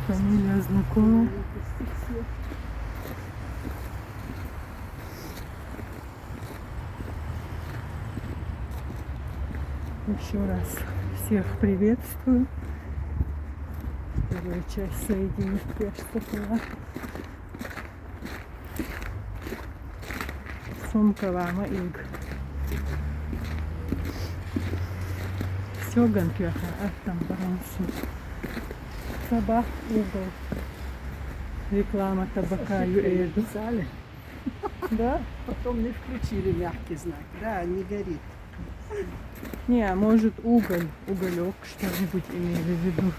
Фамилия знакомая. Еще раз всех приветствую. Первую часть соединить пешсакова. Sumka vāma ilga. Все gan пьяха, а там баранцы. Табак, угол. Реклама табака Юэду. Да? Потом не включили мягкий знак. Да, не горит. Не, а может уголь, уголек что-нибудь имели в виду.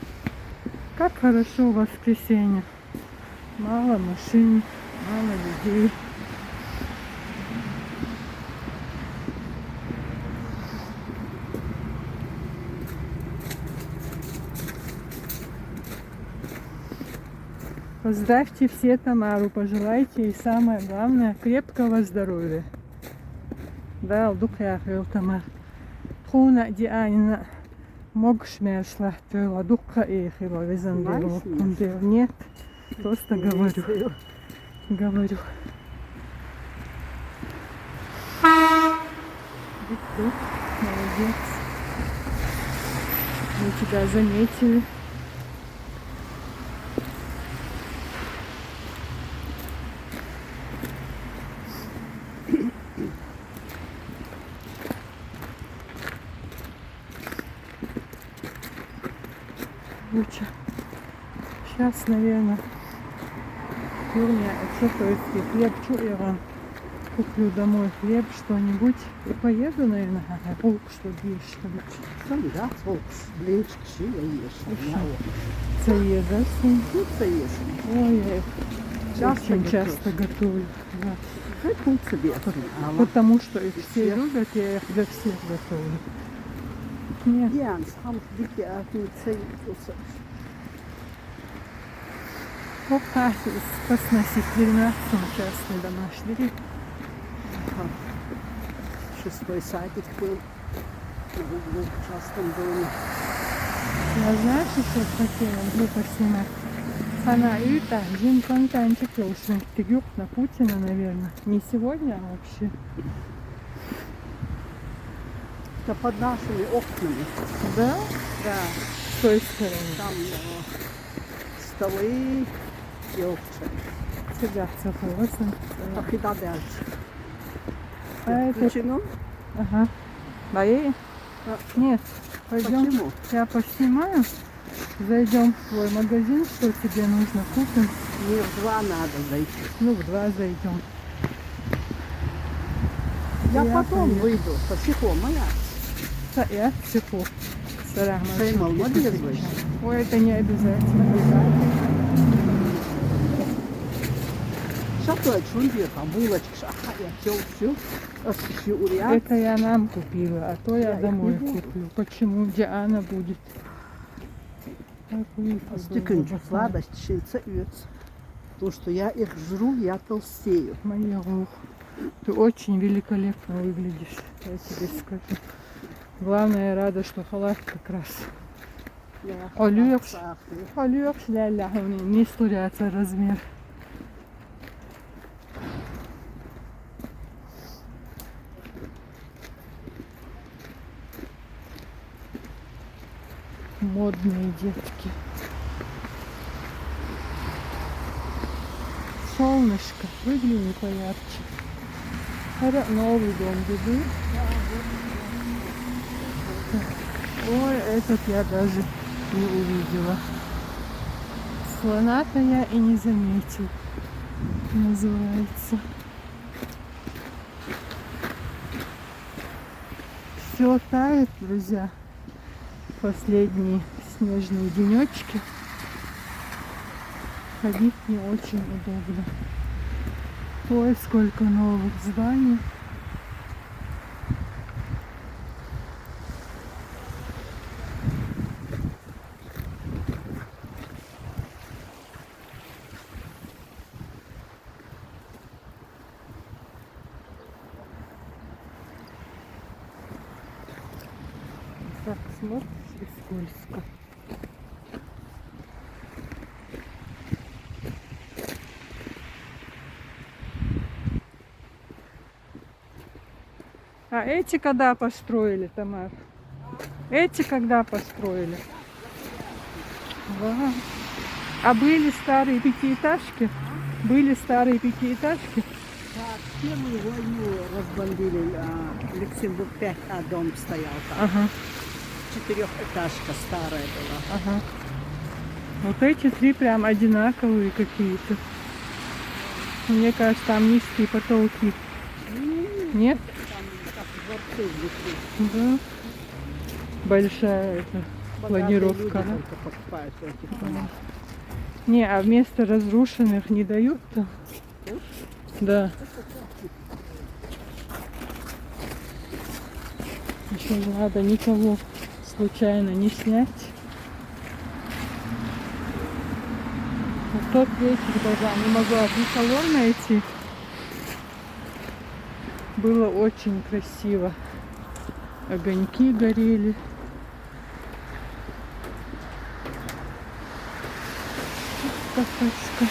Как хорошо в воскресенье. Мало машин, мало людей. Поздравьте все Тамару, пожелайте, и самое главное, крепкого здоровья. Да, алдукля Тамар. Хуна Дианина Могшмершла, тела дукка и хило визандело. Нет, просто говорю. Говорю. Виктор, молодец. Мы тебя заметили. Лучше. Сейчас, наверное, Юрня, цифровский хлеб, Иран, куплю домой хлеб, что-нибудь и поеду, наверное, полк, чтобы есть что-нибудь. Да, солнце, блинчики, я ешь. Це є, да, сын? Тут ешь. Ой, я их Часто очень готовишь? часто готовлю. Да. Тут себе. Потому что их все любят, я их для всех готовлю. Нет. Ян, сам дикий, а ты цей. Опа, спасносить 12 частный домашний. Шестой садик был. В частном доме. Я знаешь, что хотела группа снимать? Она Юта, Джин Контантик, Лошин, Тигюк на Путина, наверное. Не сегодня, а вообще. Это под нашими окнами. Да? Да. С той стороны. Там столы и овцы. Тебя согласен. Ах, и да, дальше. А это... Включено? Ага. Моей? Нет. Пойдем. Почему? Я поснимаю. Зайдем в твой магазин, что тебе нужно, купим. Мне в 2 надо зайти. Ну, в 2 зайдем. Я Я потом поеду. выйду. Посихо, моя. Я психо. Поймал, надрезываешь. Ой, это не обязательно. Сейчас то чунди, там булочки, шаха, я все, осуществил. Это я нам купила, а то я Я их домой не буду. куплю. Почему? Диана будет. Стыканчик, сладость, шельцаюется. То, что я их жру, я толстею. Моя рух. Ты очень великолепно выглядишь, я тебе скажу. Главное, я рада, что халат как раз. Алюкс, ля-ля, не стуряется размер. Модные детки. Солнышко, выгляни поярче. Это новый дом беды. Ой, этот я даже не увидела. Слона-то я и не заметил. Называется. Все тает, друзья. Последние снежные денечки. Ходить не очень удобно. Ой, сколько новых зданий. Так смотришь и скользко. А эти когда построили, Тамар? Эти когда построили? Вау. А были старые пятиэтажки? Были старые пятиэтажки? Так, в Первую войну разбомбили Люксембург 5А, дом стоял там. Ага, Четырехэтажка старая была. ага. Вот эти три прям одинаковые какие-то. Мне кажется, там низкие потолки. Нет? Там как дворцы внутри. Да. Большая эта Богатые люди планировка. Да? только покупают в этих домах. Не, а вместо разрушенных не дают-то? Да. Еще не надо никого случайно не снять. Вот тот вечер даже не могла никого найти. Было очень красиво. Огоньки горели. Кафешка.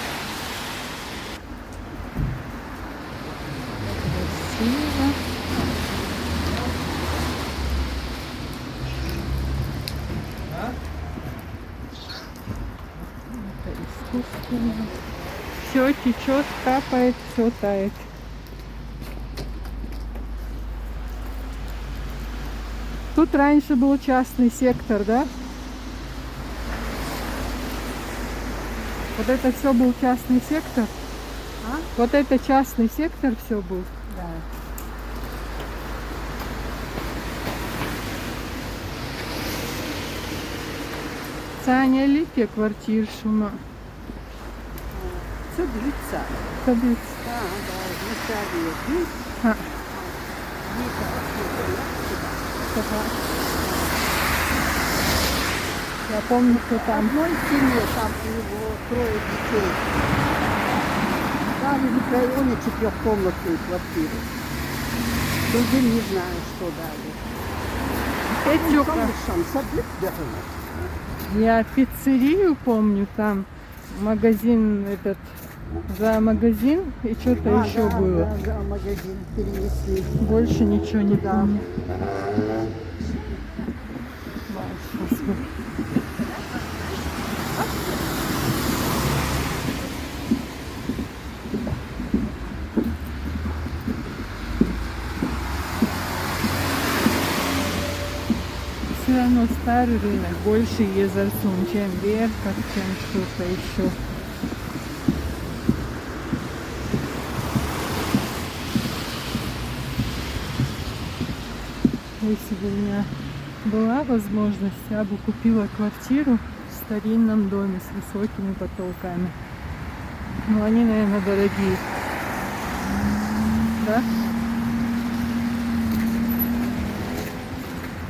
Красиво. Это искусственно. Все течет, капает, все тает. Тут раньше был частный сектор, да? Вот это все был частный сектор? А? Вот это частный сектор все был? Да. Саня Липе квартиршума. Все длится. Кабиц. Да, да, вначале есть. А, Ага. я помню, что В там. одной семье там у него 3 детей. Там в микрорайоне 4-комнатную квартиру. Другим не знаю, что дали. Петюка. Там садик даже. Я пиццерию помню, там магазин этот, за магазин и что-то еще да, было. Да, да, магазин перенесли. Больше ничего не Да. помню. Сейчас бы. Все равно старый рынок больше Езерсун, чем Верхов, чем что-то еще. Если бы у меня была возможность, я бы купила квартиру в старинном доме с высокими потолками. Но они, наверное, дорогие. Да?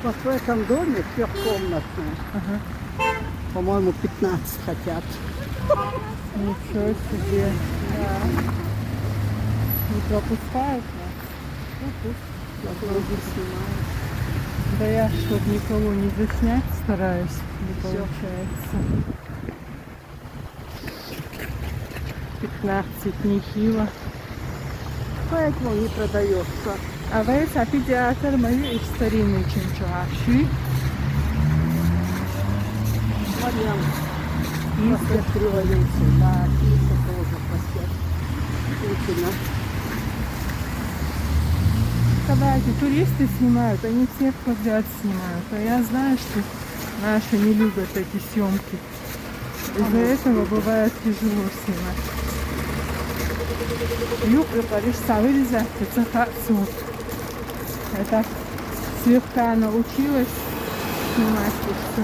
Вот в этом доме 3-комнатная. Ага. По-моему, 15 хотят. Ничего себе. Да. Не пропускают нас? Вроде снимают. Да я, чтобы никого не заснять, стараюсь. Не Всё. получается. 15 нехило. Поэтому не продается. А вы педиатр мои из старинный чинчуаши. Вариант. Проспект Революции. Да, Киса тоже проспект Путина. Когда эти туристы снимают, они всех подряд снимают. А я знаю, что наши не любят эти съемки. Из-за этого бывает тяжело снимать. Говоришь, вырезать, это все. Это слегка научилась снимать и все.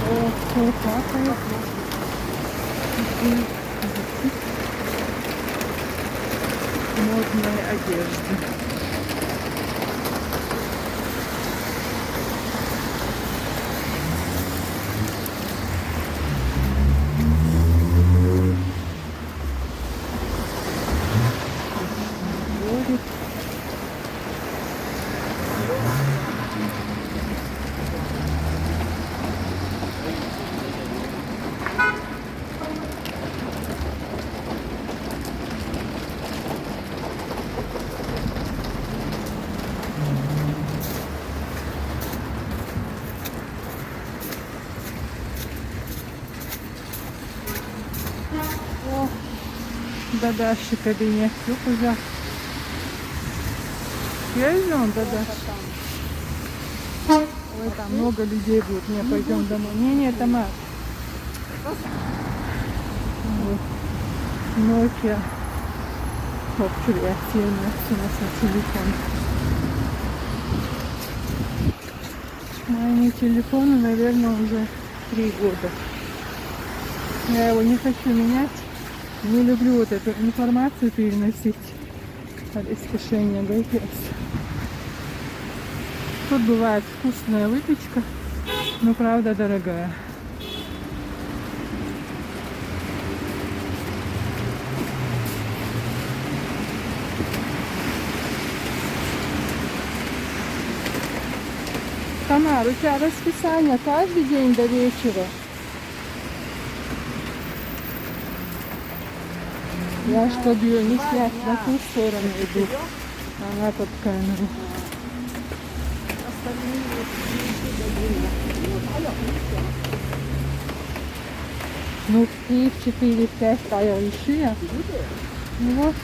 О, все капает. Модной одежды. Дворик. до Даши кабинет. Все, куда? Я идем до Даши. Ой, там много людей будет. Не, пойдем домой. Не, Тамар. Вот. Nokia. Топчур и активность у нас на телефон. Моему телефону, наверное, уже 3 года. Я его не хочу менять. Не люблю вот эту информацию переносить от искушения гайпес. Тут бывает вкусная выпечка, но правда дорогая. Тамар, у тебя расписание каждый день до вечера? Я, чтобы ее не снять, на ту сторону иду. Она под камеру. Ну, в 3-4-5 стоял еще. Ну вот,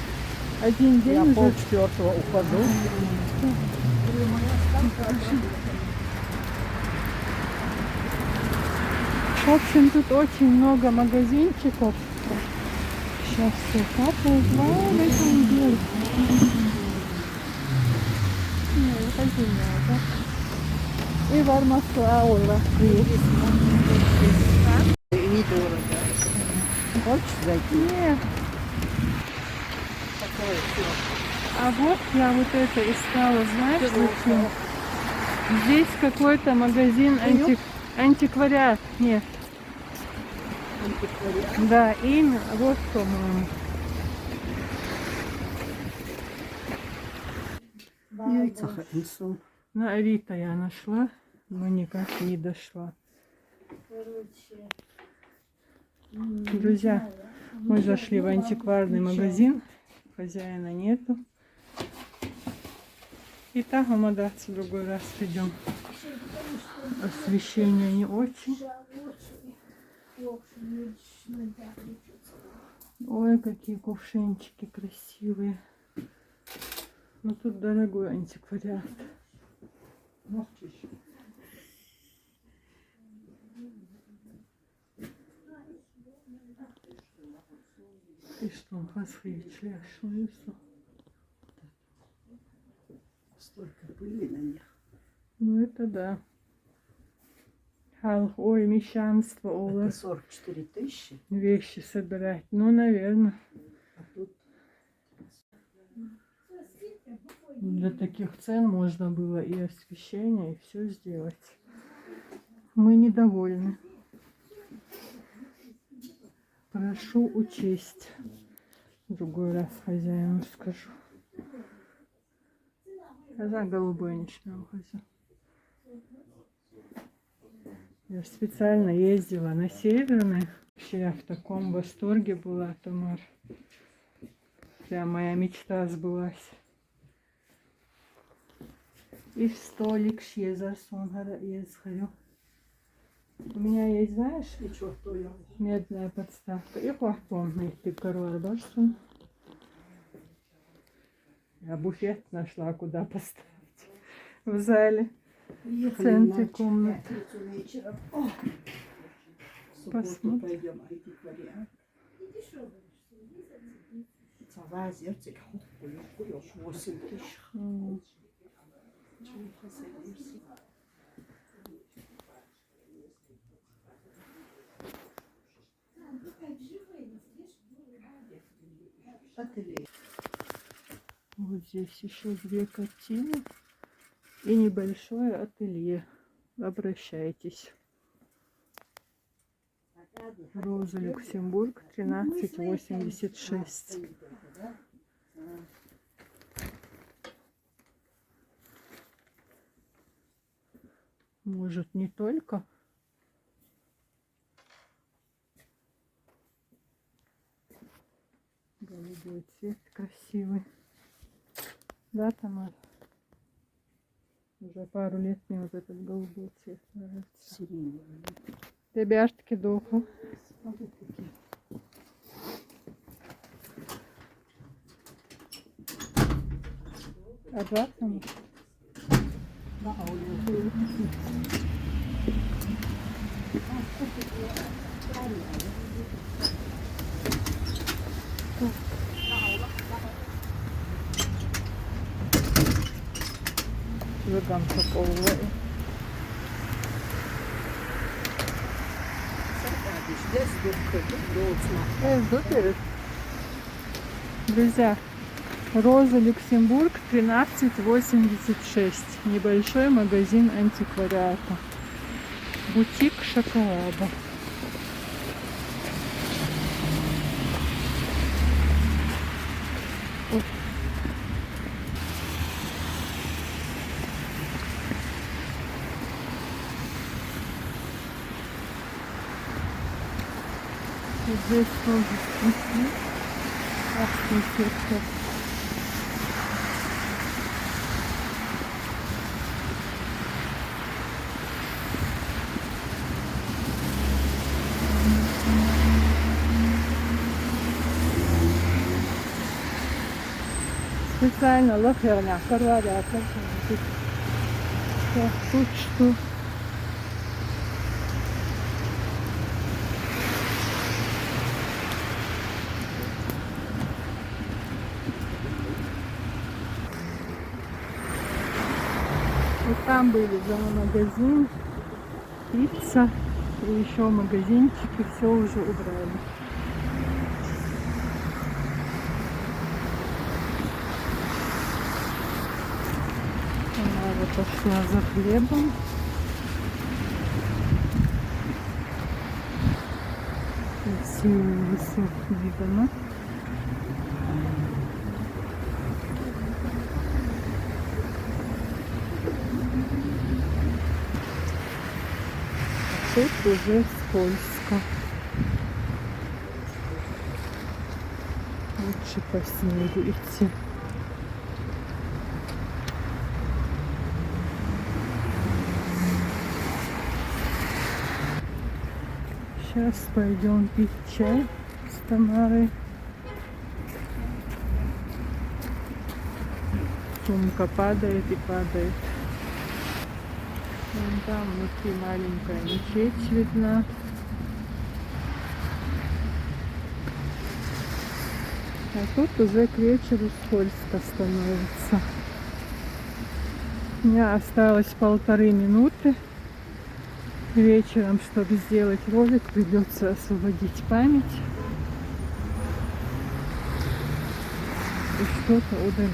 один день Я уже. 3:30 ухожу. В общем, тут очень много магазинчиков. Сейчас все капает. Вау, в этом деле. Не, выходи надо. И вармаслаура есть. И недорого. Хочешь зайти? Нет. А вот я вот это искала, знаешь, зачем? Здесь какой-то магазин антиквариат. Нет. Да, имя. Вот, по-моему. Яйца Хэнсон. На Авито я нашла, но никак не дошла. Друзья, мы зашли в антикварный магазин. Хозяина нету. И так мы в другой раз придем. Освещение не очень. Ой, какие кувшинчики красивые. Но тут дорогой антиквариат. И что, посвечи, что? Столько пыли на них. Ну это да. Ой, мещанство, Это Ола. 44 тысячи. Вещи собирать. Ну, наверное. А тут Для таких цен можно было и освещение, и все сделать. Мы недовольны. Прошу учесть. В другой раз хозяину скажу. Коза голубой ночного хозя. Я ж специально ездила на Северный. Вообще я в таком восторге была, Тамар. Прям моя мечта сбылась. И в столик Шезарсонгара езхарю. У меня есть, знаешь, ничего, то я. медная подставка. И платонный пикарой барсун. Я буфет нашла, куда поставить. В зале. В центре комнаты. Посмотрим. Пойдем антиквариат. Царя зерцик, 8 тысяч. Вот здесь еще 2 картины и небольшое ателье. Обращайтесь. Роза Люксембург, 1386. Может, не только? Голубой цвет красивый. Да, Тамара? Уже пару лет мне вот этот голубой цвет нравится. Ребятки, духу. Обратно. Да, а у него Выгон таковой. здесь Супер. Друзья, Роза Люксембург 1386. Небольшой магазин антиквариата. Бутик шоколада. Ой. И здесь тоже цветы. Сектор. Специально лоферня, корвалят. Тут что? И там были зоомагазин, пицца и еще магазинчики, все уже убрали. Она пошла за хлебом. Красивые высокие дома. Тут уже скользко. Лучше по снегу идти. Сейчас пойдем пить чай с Тамарой. Сумка падает и падает. Вон там внутри маленькая мечеть видна. А тут уже к вечеру скользко становится. У меня осталось 1,5 минуты. Вечером, чтобы сделать ролик, придется освободить память и что-то удалить.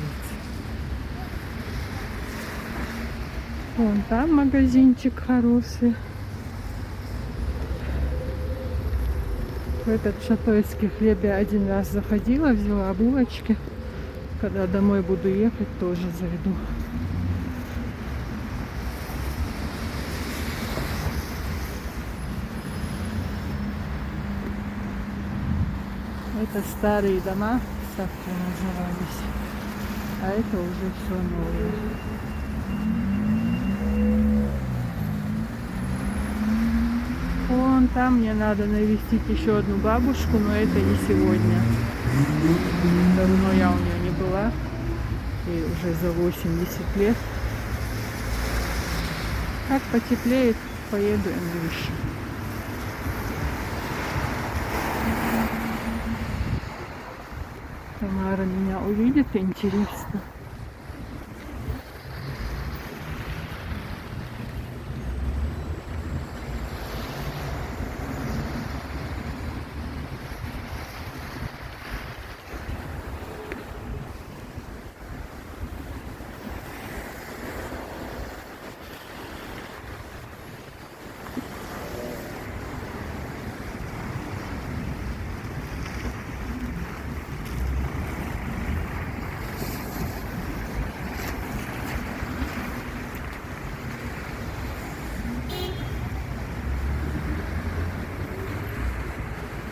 Вон там магазинчик хороший. В этот шатойский хлеб я один раз заходила, взяла булочки. Когда домой буду ехать, тоже зайду. Это старые дома, так назывались. А это уже все новое. Вон там мне надо навестить еще одну бабушку, но это не сегодня. Давно я у нее не была. Ей уже за 80 лет. Как потеплеет, поеду и навещу. Тамара меня увидит, интересно.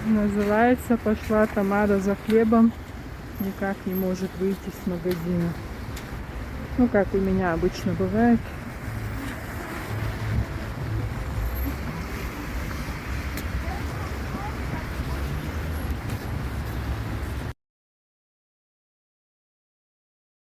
Называется «Пошла Тамара за хлебом». Никак не может выйти с магазина. Ну, как у меня обычно бывает.